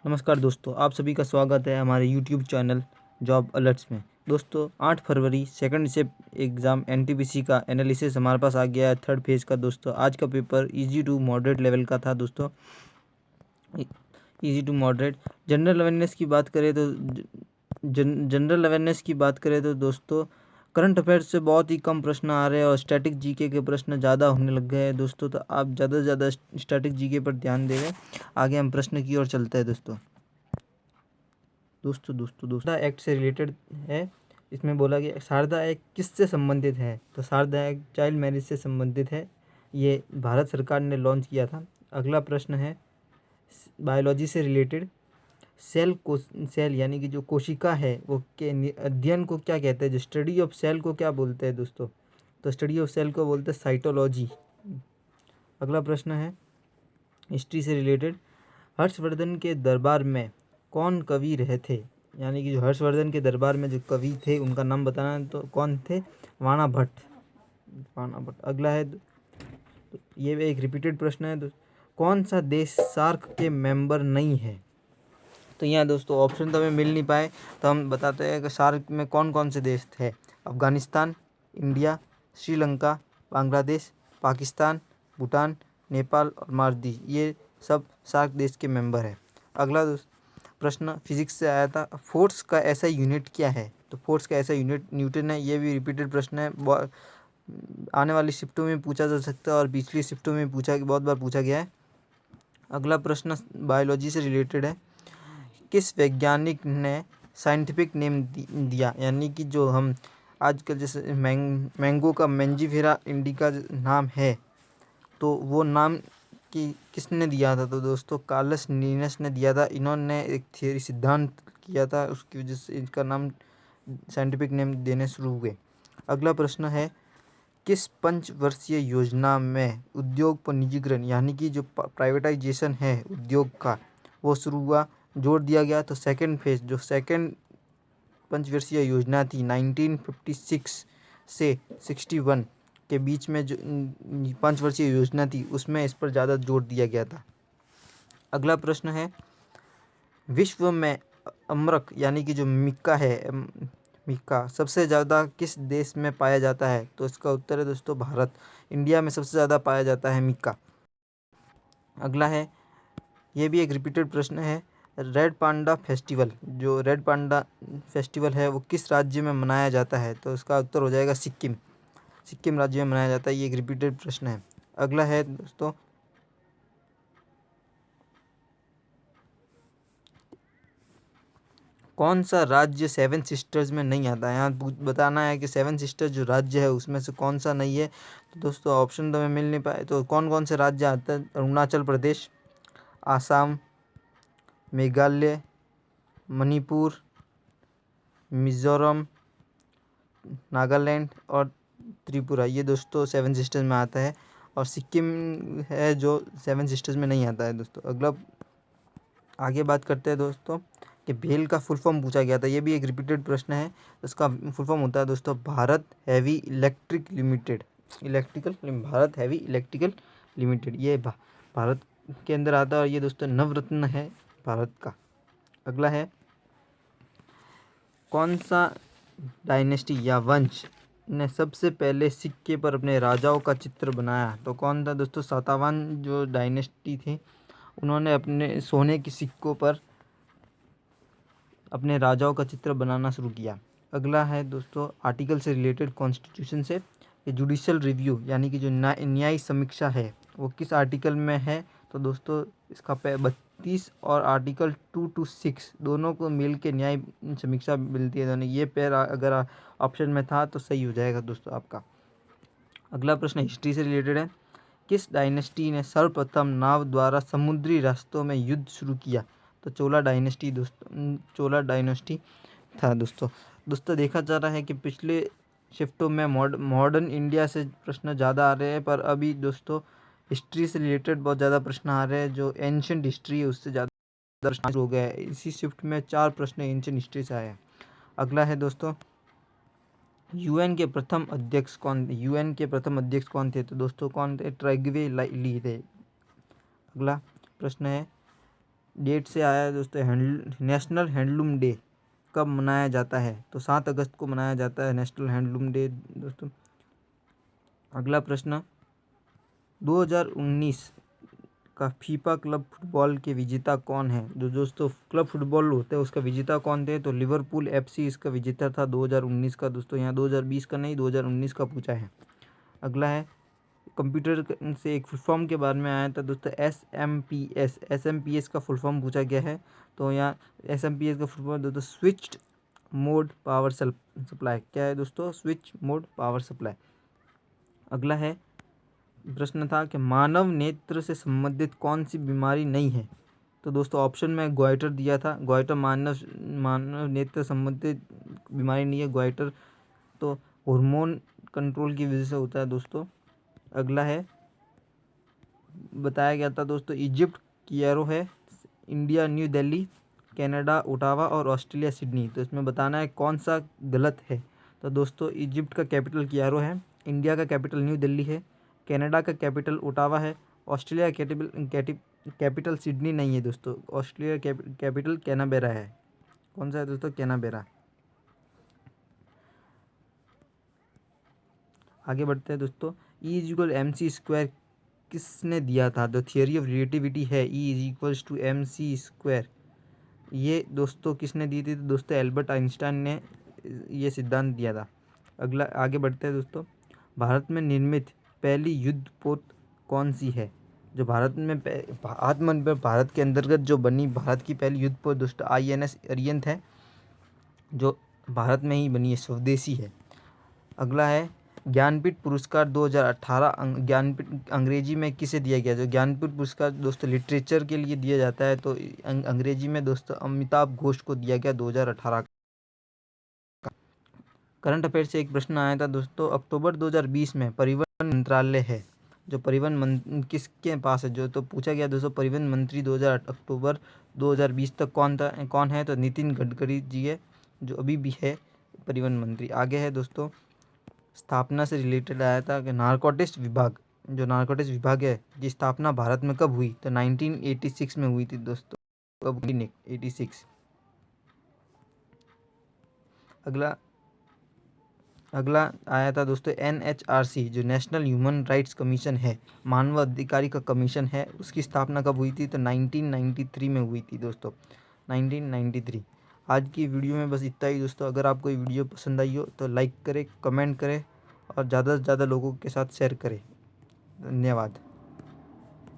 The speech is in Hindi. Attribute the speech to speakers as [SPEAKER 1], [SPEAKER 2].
[SPEAKER 1] नमस्कार दोस्तों, आप सभी का स्वागत है हमारे यूट्यूब चैनल जॉब अलर्ट्स में। दोस्तों 8 फरवरी सेकंड शिफ्ट एग्ज़ाम एनटीपीसी का एनालिसिस हमारे पास आ गया है थर्ड फेज़ का। दोस्तों आज का paper easy to moderate level का था। दोस्तों easy to moderate general awareness की बात करें तो जनरल अवेयरनेस की बात करें तो दोस्तों करंट अफेयर्स से बहुत ही कम प्रश्न आ रहे हैं और स्टैटिक जीके के प्रश्न ज़्यादा होने लग गए हैं दोस्तों। तो आप ज़्यादा से ज़्यादा स्टैटिक जीके पर ध्यान देंगे। आगे हम प्रश्न की ओर चलते हैं। दोस्तों एक्ट से रिलेटेड है। इसमें बोला गया शारदा एक्ट किससे संबंधित है, तो शारदा एक्ट चाइल्ड मैरिज से संबंधित है। ये भारत सरकार ने लॉन्च किया था। अगला प्रश्न है बायोलॉजी से रिलेटेड, सेल यानी कि जो कोशिका है वो के अध्ययन को क्या कहते हैं, जो स्टडी ऑफ सेल को क्या बोलते हैं दोस्तों, तो स्टडी ऑफ सेल को बोलते हैं साइटोलॉजी। अगला प्रश्न है हिस्ट्री से रिलेटेड, हर्षवर्धन के दरबार में कौन कवि रहे थे, यानी कि जो हर्षवर्धन के दरबार में जो कवि थे उनका नाम बताना है, तो कौन थे, वाणा भट्ट। अगला है तो ये भी एक रिपीटेड प्रश्न है, तो कौन सा देश सार्क के मेंबर नहीं है। तो यहाँ दोस्तों ऑप्शन तो हमें मिल नहीं पाए, तो हम बताते हैं कि सार्क में कौन कौन से देश थे। अफगानिस्तान, इंडिया, श्रीलंका, बांग्लादेश, पाकिस्तान, भूटान, नेपाल और मालदीव, ये सब सार्क देश के मेंबर है। अगला प्रश्न फिजिक्स से आया था, फोर्स का ऐसा यूनिट क्या है, तो फोर्स का ऐसा यूनिट न्यूटन है। ये भी रिपीटेड प्रश्न है, आने वाली शिफ्टों में पूछा जा सकता है और पिछली शिफ्टों में बहुत बार पूछा गया है। अगला प्रश्न बायोलॉजी से रिलेटेड है, किस वैज्ञानिक ने साइंटिफिक नेम दिया, यानी कि जो हम आजकल जैसे मैंगो का मैंजीफेरा इंडिका नाम है, तो वो नाम कि किसने दिया था, तो दोस्तों कार्लस लीनस ने दिया था। इन्होंने एक थियरी सिद्धांत किया था, उसकी वजह से इनका नाम साइंटिफिक नेम देने शुरू हुए। अगला प्रश्न है, किस पंचवर्षीय योजना में उद्योग पर निजीकरण यानी कि जो प्राइवेटाइजेशन है उद्योग का वो शुरू हुआ, जोर दिया गया, तो सेकंड फेज जो सेकंड पंचवर्षीय योजना थी 1956 से 61 के बीच में जो पंचवर्षीय योजना थी उसमें इस पर ज़्यादा जोर दिया गया था। अगला प्रश्न है, विश्व में अमरक यानी कि जो मिक्का है, मिक्का सबसे ज़्यादा किस देश में पाया जाता है, तो इसका उत्तर है दोस्तों भारत। इंडिया में सबसे ज़्यादा पाया जाता है मिक्का। अगला है, ये भी एक रिपीटेड प्रश्न है, रेड पांडा फेस्टिवल, जो रेड पांडा फेस्टिवल है वो किस राज्य में मनाया जाता है, तो इसका उत्तर हो जाएगा सिक्किम। सिक्किम राज्य में मनाया जाता है। ये एक रिपीटेड प्रश्न है। अगला है दोस्तों, कौन सा राज्य सेवन सिस्टर्स में नहीं आता है, यहाँ बताना है कि सेवन सिस्टर्स जो राज्य है उसमें से कौन सा नहीं है। तो दोस्तों ऑप्शन तो हमें मिल नहीं पाए, तो कौन कौन से राज्य आते हैं, अरुणाचल प्रदेश, आसाम, मेघालय, मणिपुर, मिज़ोरम, नागालैंड और त्रिपुरा, ये दोस्तों सेवन सिस्टर्स में आता है। और सिक्किम है जो सेवन सिस्टर्स में नहीं आता है दोस्तों। अगला आगे बात करते हैं दोस्तों कि भेल का फुल फॉर्म पूछा गया था, ये भी एक रिपीटेड प्रश्न है। इसका फुल फॉर्म होता है दोस्तों Bharat heavy electric limited, Bharat heavy electrical limited, ये भारत के अंदर आता है और ये दोस्तों नवरत्न है भारत का। अगला है, कौन सा डायनेस्टी या वंश ने सबसे पहले सिक्के पर अपने राजाओं का चित्र बनाया, तो कौन था दोस्तों, सातवाहन जो डायनेस्टी थी उन्होंने अपने सोने के सिक्कों पर अपने राजाओं का चित्र बनाना शुरू किया। अगला है दोस्तों आर्टिकल से रिलेटेड कॉन्स्टिट्यूशन से, जुडिशल रिव्यू यानी कि जो न्यायिक समीक्षा है वो किस आर्टिकल में है, तो दोस्तों इसका 32 और आर्टिकल 2 to 6 दोनों को मिल के न्याय समीक्षा मिलती है दोनों। ये पैर अगर ऑप्शन में था तो सही हो जाएगा दोस्तों आपका। अगला प्रश्न हिस्ट्री से रिलेटेड है, किस डायनेस्टी ने सर्वप्रथम नाव द्वारा समुद्री रास्तों में युद्ध शुरू किया, तो चोला डायनेस्टी दोस्तों, चोला डायनेस्टी था दोस्तों देखा जा रहा है कि पिछले शिफ्टों में मॉडर्न इंडिया से प्रश्न ज़्यादा आ रहे हैं, पर अभी दोस्तों हिस्ट्री से रिलेटेड बहुत ज़्यादा प्रश्न आ रहे हैं। जो एंशियंट हिस्ट्री है उससे ज़्यादा प्रश्न हो गया है। इसी शिफ्ट में 4 प्रश्न एंशियंट हिस्ट्री से आए हैं। अगला है दोस्तों, यूएन के प्रथम अध्यक्ष कौन थे, तो दोस्तों कौन थे, ट्रैगवे ली थे। अगला प्रश्न है, डेट से आया है दोस्तों, नेशनल हैंडलूम डे कब मनाया जाता है? तो 7 अगस्त को मनाया जाता है नेशनल हैंडलूम डे दोस्तों। अगला प्रश्न, 2019 का फीफा क्लब फुटबॉल के विजेता कौन है? जो दोस्तों क्लब फुटबॉल होते हैं उसका विजेता कौन थे? तो लिवरपूल एफसी इसका विजेता था 2019 का दोस्तों। यहाँ 2020 का नहीं 2019 का पूछा है। अगला है, कंप्यूटर से एक फुल फॉर्म के बारे में आया था दोस्तों, एस एम पी एस का फुल फॉर्म पूछा गया है। तो यहाँ एस का फुल फॉर्म दोस्तों स्विच्ड मोड पावर सप्लाई। क्या है दोस्तों? Switch mode power supply. अगला है, प्रश्न था कि मानव नेत्र से संबंधित कौन सी बीमारी नहीं है? तो दोस्तों ऑप्शन में ग्वाइटर दिया था। ग्वाइटर मानव नेत्र संबंधित बीमारी नहीं है ग्वाइटर, तो हार्मोन कंट्रोल की वजह से होता है दोस्तों। अगला है, बताया गया था दोस्तों इजिप्ट कायरो है, India new Delhi, Canada Ottawa और ऑस्ट्रेलिया सिडनी। तो इसमें बताना है कौन सा गलत है। तो दोस्तों इजिप्ट का कैपिटल कायरो है, इंडिया का कैपिटल न्यू दिल्ली है, कनाडा का कैपिटल ओटावा है, ऑस्ट्रेलिया कैपिटल सिडनी नहीं है दोस्तों, ऑस्ट्रेलिया कैपिटल कैनबेरा है। कौन सा है दोस्तों? कैनबेरा। आगे बढ़ते हैं दोस्तों, E=mc² किसने दिया था? द थियोरी ऑफ रिलेटिविटी है E=mc²। ये दोस्तों किसने दी थी? तो दोस्तों एल्बर्ट आइंस्टाइन ने ये सिद्धांत दिया था। अगला आगे बढ़ते हैं दोस्तों, भारत में निर्मित पहली युद्धपोत कौन सी है? जो भारत में आत्मनिर्भर भारत के अंतर्गत जो बनी भारत की पहली युद्धपोत दोस्तों INS अरिहंत है, जो भारत में ही बनी है, स्वदेशी है। अगला है, ज्ञानपीठ पुरस्कार 2018 ज्ञानपीठ अंग्रेजी में किसे दिया गया? जो ज्ञानपीठ पुरस्कार दोस्तों लिटरेचर के लिए दिया जाता है, तो अंग्रेजी में दोस्तों अमिताभ घोष को दिया गया 2018 का। करंट अफेयर से एक प्रश्न आया था दोस्तों, अक्टूबर 2020 में परिवहन मंत्रालय है, जो परिवहन किसके पास है? जो तो पूछा गया दोस्तों परिवहन मंत्री अक्टूबर 2020 तक कौन है? तो नितिन गडकरी जी है, जो अभी भी है परिवहन मंत्री। आगे है दोस्तों, स्थापना से रिलेटेड आया था कि नारकोटिक्स विभाग, जो नारकोटिक्स विभाग है की स्थापना भारत में कब हुई? तो 1986 में हुई थी दोस्तों, कब हुई? 86। अगला आया था दोस्तों NHRC, जो नेशनल ह्यूमन राइट्स कमीशन है, मानव अधिकारी का कमीशन है, उसकी स्थापना कब हुई थी? तो 1993 में हुई थी दोस्तों, 1993। आज की वीडियो में बस इतना ही दोस्तों। अगर आपको ये वीडियो पसंद आई हो तो लाइक करें, कमेंट करें और ज़्यादा से ज़्यादा लोगों के साथ शेयर करें। धन्यवाद।